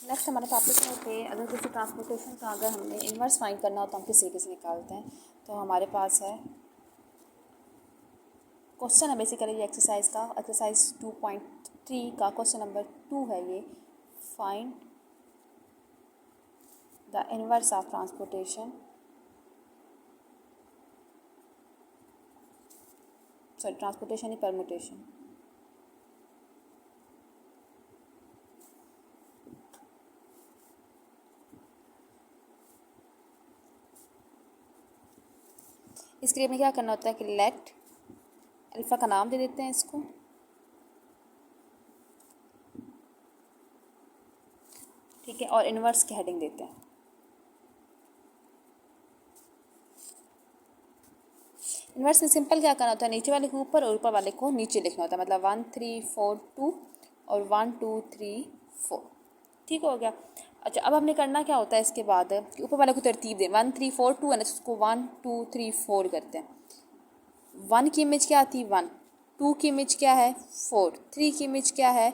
Next हमारे topic में थे, अगर किसी ट्रांसपोर्टेशन का अगर हमने इन्वर्स फाइंड करना हो तो हम किस तरीके से निकालते हैं। तो हमारे पास है क्वेश्चन है बेसिकली ये एक्सरसाइज का, एक्सरसाइज 2.3 का क्वेश्चन नंबर 2 है ये। Find the inverse of transportation, sorry transportation he permutation. इसके लिए हमें क्या करना होता है कि लेट अल्फ़ा का नाम दे देते हैं इसको, ठीक है, और इन्वर्स की हेडिंग देते हैं। इन्वर्स में सिंपल क्या करना होता है, नीचे वाले को ऊपर और ऊपर वाले को नीचे लिखना होता है, मतलब 1 3 4 2 और 1 2 3 4, ठीक हो गया। अच्छा, अब हमने करना क्या होता है इसके बाद, ऊपर वाले को तरतीब दें, 1 3 4 2 है ना, उसको 1 2 3 4 करते हैं। 1 की इमेज क्या आती है 1, 2 की इमेज क्या है 4, 3 की इमेज क्या है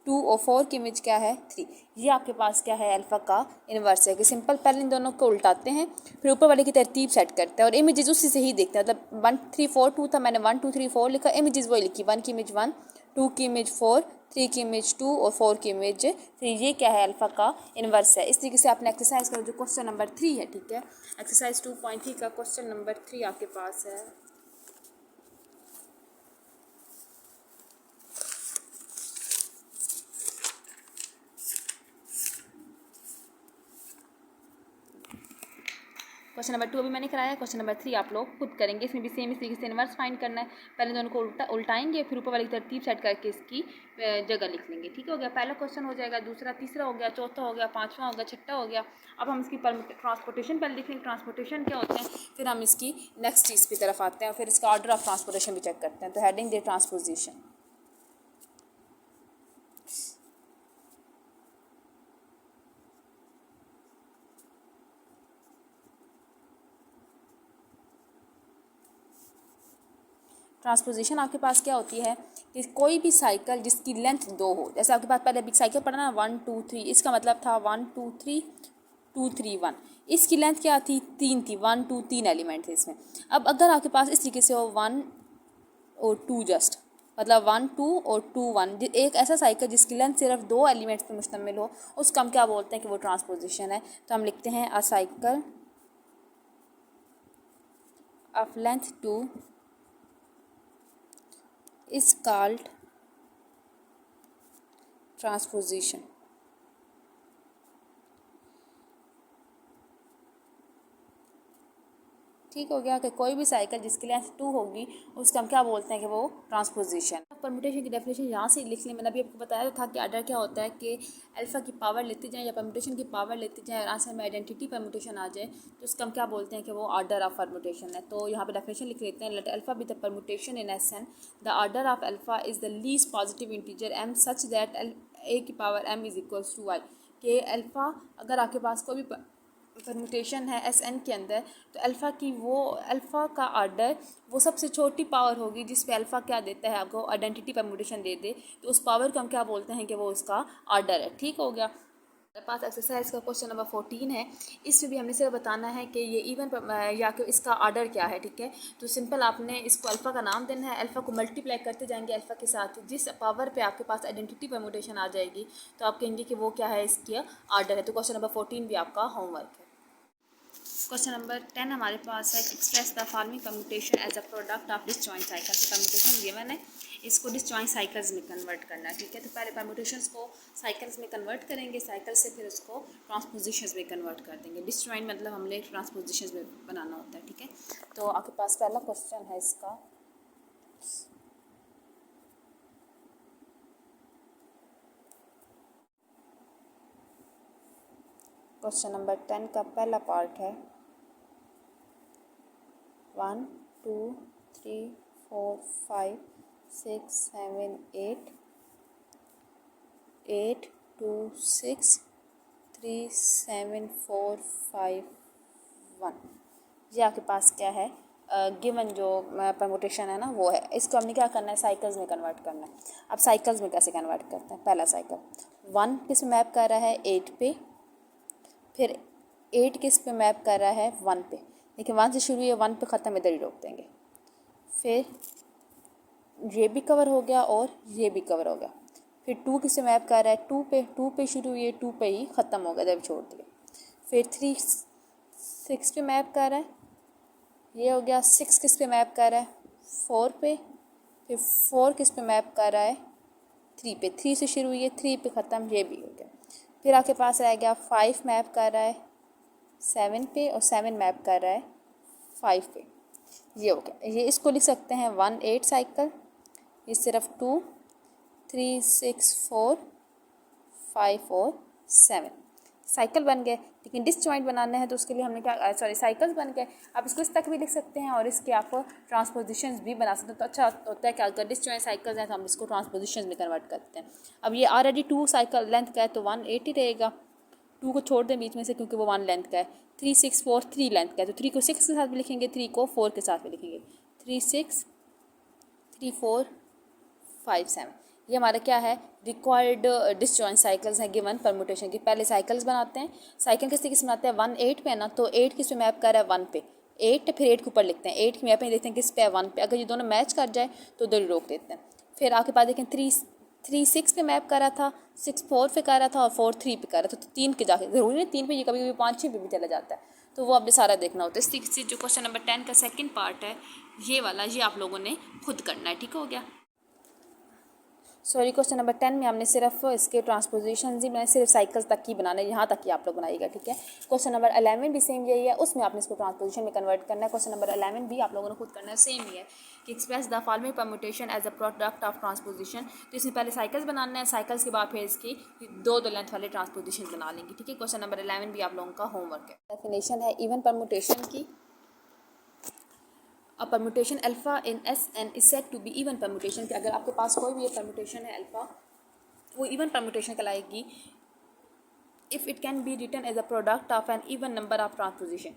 2 और 4 की इमेज क्या है 3। ये आपके पास क्या है अल्फ़ा का इन्वर्स है कि सिंपल पहले इन दोनों को उल्टाते हैं, फिर ऊपर वाले की तरतीब सेट करते हैं और इमेजेस उसी से ही देखते हैं। मतलब 1 3 4 2 था, मैंने 1 2 3 4 लिखा, इमेजेस वही लिखी, 1 की इमेज 1, 2 की इमेज 4, 3 की इमेज 2 और 4 की इमेज 3। ये क्या है अल्फ़ा का इन्वर्स है। इस तरीके से आपने एक्सरसाइज का जो क्वेश्चन नंबर 3 है, ठीक है, एक्सरसाइज 2.3 का क्वेश्चन नंबर 3 आपके पास है। क्वेश्चन नंबर 2 अभी मैंने कराया, क्वेश्चन नंबर 3 आप लोग खुद करेंगे। इसमें भी सेम इस तरीके से इन्वर्स फाइंड करना है, पहले दोनों को उल्टाएंगे, फिर ऊपर वाली तरतीब सेट करके इसकी जगह लिख लेंगे, ठीक हो गया। पहला क्वेश्चन हो जाएगा, दूसरा तीसरा हो गया, चौथा हो गया, पाँचवा हो गया, छठा हो गया। अब हम इसकी ट्रांसपोर्टेशन पहले लिख लेंगे, ट्रांसपोर्टेशन क्या होते हैं, फिर हम इसकी नेक्स्ट चीज़ की तरफ आते हैं, फिर इसका ऑर्डर ऑफ ट्रांसपोर्टेशन भी चेक करते हैं। तो हेडिंग दे ट्रांसपोजिशन। ट्रांसपोजिशन आपके पास क्या होती है कि कोई भी साइकिल जिसकी लेंथ 2 हो, जैसे आपके पास पहले बिग साइकिल पढ़ा ना 1 2 3, इसका मतलब था 1 2 3 2 3 1, इसकी लेंथ क्या थी 3 थी, 1 2 3 एलिमेंट थे इसमें। अब अगर आपके पास इस तरीके से हो 1 और 2 जस्ट, मतलब 1 2 और 2 1, एक ऐसा साइकिल जिसकी लेंथ सिर्फ 2 एलिमेंट्स पे मुश्तमिल हो, उसका हम क्या बोलते हैं कि वो ट्रांसपोजिशन है। तो हम लिखते हैं अ cycle of length 2 is called transposition। ठीक हो गया कि कोई भी साइकिल जिसकी लेंथ 2 होगी उसका हम क्या बोलते हैं कि वो ट्रांसपोजिशन। परम्यूटेशन की डेफिनेशन यहाँ से लिख लें। मैंने अभी आपको बताया था कि ऑर्डर क्या होता है कि अल्फ़ा की पावर लेते जाएं या परम्यूटेशन की पावर लेते जाएं और आंसर में आइडेंटिटी परम्यूटेशन आ जाए तो उसका हम क्या बोलते हैं कि वो ऑर्डर ऑफ परम्यूटेशन है। तो यहाँ पे डेफिनेशन लिख लेते हैं, let alpha be the permutation in SN, the order of alpha is the least positive integer M such that A की power M is equals to Y. कि अल्फ़ा अगर आपके पास कोई भी परम्यूटेशन है एस एन के अंदर, तो अल्फ़ा की वो अल्फ़ा का ऑर्डर वो सबसे छोटी पावर होगी जिस पे अल्फ़ा क्या देता है आपको आइडेंटिटी परम्यूटेशन दे दे, तो उस पावर को हम क्या बोलते हैं कि वो उसका ऑर्डर है। ठीक हो गया। हमारे पास एक्सरसाइज का क्वेश्चन नंबर 14 है। इसमें भी हमने सिर्फ बताना है कि ये इवन या कि इसका ऑर्डर क्या है, ठीक है। तो सिंपल आपने इसको अल्फ़ा का नाम देना है, अल्फ़ा को मल्टीप्लाई करते जाएंगे अल्फ़ा के साथ, जिस पावर पे आपके पास आइडेंटिटी परम्यूटेशन आ जाएगी तो आप कहेंगे कि वो क्या है, इसकी ऑर्डर है। तो क्वेश्चन नंबर 14 भी आपका होमवर्क है। क्वेश्चन नंबर 10 हमारे पास है, express the following permutation as a product of disjoint cycle. तो परम्यूटेशन गिवन है, इसको डिसजॉइंट साइकिल्स में कन्वर्ट करना है, ठीक है। तो पहले परम्यूटेशंस को साइकिल्स में कन्वर्ट करेंगे, साइकिल से फिर उसको ट्रांसपोजिशंस में कन्वर्ट कर देंगे। डिसजॉइंट मतलब हमने ट्रांसपोजिशंस में बनाना होता है, ठीक है। तो आपके पास पहला क्वेश्चन है इसका, क्वेश्चन नंबर 10 का पहला पार्ट है 1 2 3 4 5 6 7 8 8 2 6 3 7 4 5 1। ये आपके पास क्या है गिवन जो परमुटेशन है ना वो है, इसको हमने क्या करना है, साइकिल्स में कन्वर्ट करना है। अब साइकिल्स में कैसे कन्वर्ट करते हैं, पहला साइकिल 1 किस में मैप कर रहा है, 8 पे, फिर 8 किस पे मैप कर रहा है, 1 पे, लेकिन 1 से शुरू हुई है, 1 पे ख़त्म, इधर ही रोक देंगे। फिर ये भी कवर हो गया और ये भी कवर हो गया। फिर 2 किस पे मैप कर रहा है, 2 पे शुरू हुई है, 2 पे ही ख़त्म हो गया, इधर भी छोड़ दिया। फिर 3 6 पे मैप कर रहा है, ये हो गया। 6 किस पे मैप कर रहा है, 4 पे। फिर 4 किस पे मैप कर रहा है, 3 पे, 3 से शुरू हुई है, 3 पे ख़त्म, ये भी हो गया। फिर आपके पास रह गया 5 मैप कर रहा है 7 पे, और 7 मैप कर रहा है 5 पे, ये हो गया। ये इसको लिख सकते हैं 1 8 साइकिल। ये सिर्फ 2 3 6 4 5 और 7 साइकिल बन गए। लेकिन डिसजॉइंट बनाने हैं तो उसके लिए हमने क्या, सॉरी, साइकिल्स बन गए। आप इसको इस तक भी लिख सकते हैं और इसके आप ट्रांसपोजिशंस भी बना सकते हैं। तो अच्छा होता है कि अगर डिसजॉइंट साइकिल्स हैं तो हम इसको ट्रांसपोजिशंस में कन्वर्ट करते हैं। अब ये ऑलरेडी 2 साइकिल लेंथ का है तो 180 रहेगा। 2 को छोड़ दें बीच में से क्योंकि वो 1 लेंथ का है। 3 6 4 3 लेंथ का है तो 3 को 6 के साथ भी लिखेंगे, 3 को 4 के साथ भी लिखेंगे। 3 6 3 4 5 7, ये हमारा क्या है, रिक्वायर्ड डिसजॉइंट साइकिल्स हैं गिवन परमुटेशन की। पहले साइकिल्स बनाते हैं। साइकिल किस तरीके से बनाते हैं, 1 8 पे है ना, तो 8 किस पे मैप कर रहा है, 1 पे, 8 फिर 8 के ऊपर लिखते हैं, 8 की मैपिंग देखते हैं किस पे है, 1 पे। अगर ये दोनों मैच कर जाए तो उधर ही रोक देते हैं। फिर आपके पास देखें 3 6 पे मैप कर रहा था, 6 4 पे कर रहा था और 4 3 पे कर रहा था, तो 3 के जाके ज़रूरी नहीं 3 पे, ये कभी कभी 5 6 पे भी चला जाता है, तो वो आपने सारा देखना होता है। इस तरीके से जो क्वेश्चन नंबर 10 का सेकंड पार्ट है ये वाला, ये आप लोगों ने खुद करना है, ठीक हो गया। सॉरी, क्वेश्चन नंबर 10 में हमने सिर्फ इसके ट्रांसपोजिशन ही बनाए, सिर्फ साइकिल्स तक ही बनाना है, यहाँ तक ही आप लोग बनाइएगा, ठीक है। क्वेश्चन नंबर 11 भी सेम यही है, उसमें आपने इसको ट्रांसपोजिशन में कन्वर्ट करना है। क्वेश्चन नंबर 11 भी आप लोगों ने खुद करना है, सेम ही है कि express the following permutation as a product of transposition. तो इसमें पहले साइकिल्स बनाना है, साइकिल्स के बाद फिर इसकी दो लेंथ वाले ट्रांसपोजिशन बना लेंगे, ठीक है। क्वेश्चन नंबर 11 भी आप लोगों का होमवर्क है। डेफिनेशन है इवन परम्यूटेशन की। A permutation alpha in S N is said to be even permutation, कि अगर आपके पास कोई भी परम्यूटेशन है अल्फा, वो इवन परम्यूटेशन कहलाएगी if it can be written as a product of an even number of transposition.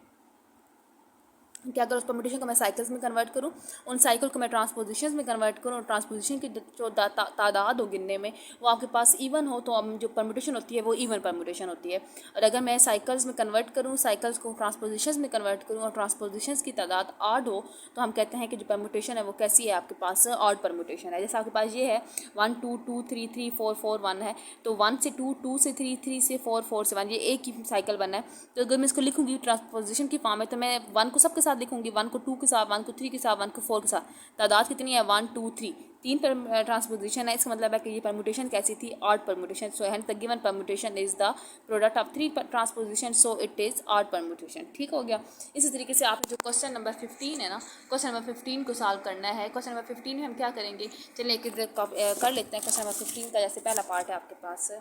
कि अगर उस परम्यूटेशन को मैं साइकिल्स में कन्वर्ट करूँ, उन साइकिल को मैं ट्रांसपोजिशंस में कन्वर्ट करूँ, और ट्रांसपोजिशन की जो तादाद हो गिनने में वो आपके पास इवन हो, तो जो परम्यूटेशन होती है वो इवन परम्यूटेशन होती है। और अगर मैं साइकिल्स में कन्वर्ट करूँ, साइकिल्स को ट्रांसपोजिशंस में कन्वर्ट करूँ और ट्रांसपोजिशंस की तादाद ऑड हो, तो हम कहते हैं कि जो परम्यूटेशन है वो कैसी है, आपके पास ऑड परम्यूटेशन है। जैसे आपके पास ये है 1 2 2 3 3 4 4 1 है, तो 1 से 2 2 से 3 3 से 4 4 से 1, ये एक ही साइकिल बना है। तो अगर मैं इसको लिखूंगी ट्रांसपोजिशन की फॉर्म में, तो मैं 1 को सबके साथ लिखूंगी, 1 को 2 के साथ, 1 को 3 के साथ, 1 को 4 के साथ। तादाद कितनी है, 1 2 3, 3 पर ट्रांसपोजिशन है। इसका मतलब है कि ये परम्यूटेशन कैसी थी, odd permutation. So hence the given permutation is the product of 3 transposition, so it is odd permutation, ठीक हो गया। इसी तरीके से आप जो क्वेश्चन नंबर 15 है ना, क्वेश्चन नंबर 15 को सॉल्व करना है। क्वेश्चन नंबर 15 में हम क्या करेंगे, चलिए एक कर लेते हैं। क्वेश्चन नंबर 15 का जैसे पहला पार्ट है आपके पास,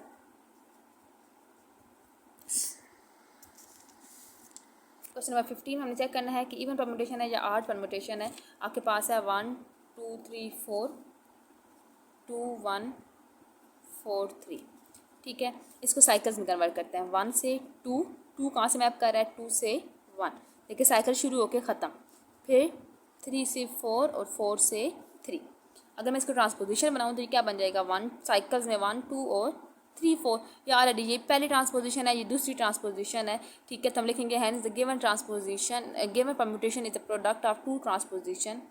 क्वेश्चन नंबर 15 में हमने चेक करना है कि इवन परम्यूटेशन है या ऑड परम्यूटेशन है। आपके पास है 1 2 3 4 2 1 4 3, ठीक है। इसको साइकिल्स में कन्वर्ट करते हैं। 1 से 2, 2 कहाँ से मैप कर रहा है, 2 से 1, देखिए साइकिल शुरू होके ख़त्म। फिर 3 से 4 और 4 से 3। अगर मैं इसको ट्रांसपोजिशन बनाऊँ तो ये क्या बन जाएगा, 1 साइकिल्स में 1 2 और 3 4। ये ऑलरेडी ये पहली ट्रांसपोजिशन है, ये दूसरी ट्रांसपोजिशन है, ठीक है। तो हम लिखेंगे hence the given transposition given permutation is the product of 2 transposition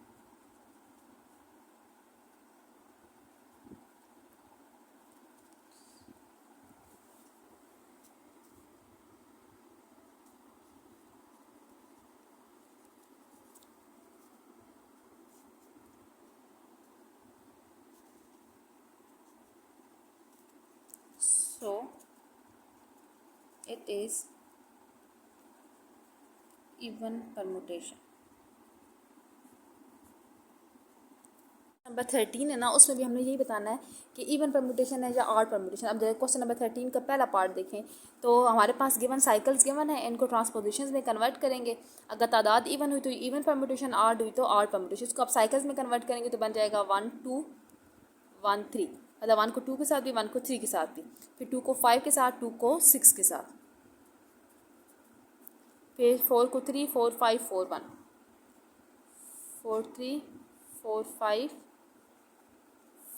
so it is even permutation। Number 13 है ना, उसमें भी हमने यही बताना है कि इवन परम्यूटेशन है या ऑड परम्यूटेशन। अब जैसे क्वेश्चन नंबर 13 का पहला पार्ट देखें तो हमारे पास गिवन साइकिल्स गिवन है, इनको ट्रांसपोजिशंस में कन्वर्ट करेंगे। अगर तादाद इवन हुई तो इवन परम्यूटेशन, ऑड हुई तो ऑड परम्यूटेशन। इसको आप साइकिल्स में कन्वर्ट करेंगे तो बन जाएगा 1 2 1 3, मतलब 1 को 2 के साथ भी, 1 को 3 के साथ भी, फिर 2 को 5 के साथ, 2 को 6 के साथ, फिर 4 को 3 4 5 4 1, 4 3 4 5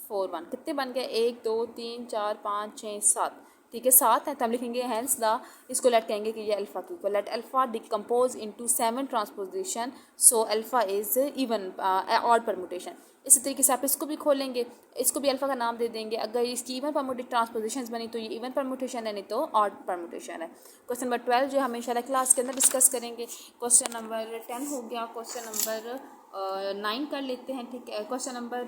4 1 कितने बन गए? 1 2 3 4 5 6 7। ठीक है, 7 है तो हम लिखेंगे हैंस द, इसको लेट कहेंगे कि ये अल्फ़ा की equal, late alpha decompose into 7 transposition, so alpha is even odd permutation. इसी तरीके से आप इसको भी खोलेंगे, इसको भी अल्फ़ा का नाम दे देंगे। अगर इसकी इवन परमुटेड ट्रांसपोजिशन बनी तो ये इवन परमुटेशन है, नहीं तो ऑड परमुटेशन है। क्वेश्चन नंबर 12 जो हम इंशाल्लाह क्लास के अंदर डिस्कस करेंगे। क्वेश्चन नंबर 10 हो गया, क्वेश्चन नंबर 9 कर लेते हैं। ठीक है, क्वेश्चन नंबर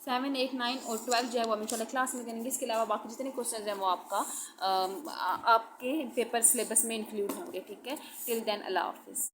7 8 9 और 12 जो है वो हम इंशाल्लाह क्लास में करेंगे। इसके अलावा बाकी जितने क्वेश्चन हैं वो आपके पेपर सिलेबस में इंक्लूड होंगे। ठीक है, टिल देन अल्लाह हाफिज़।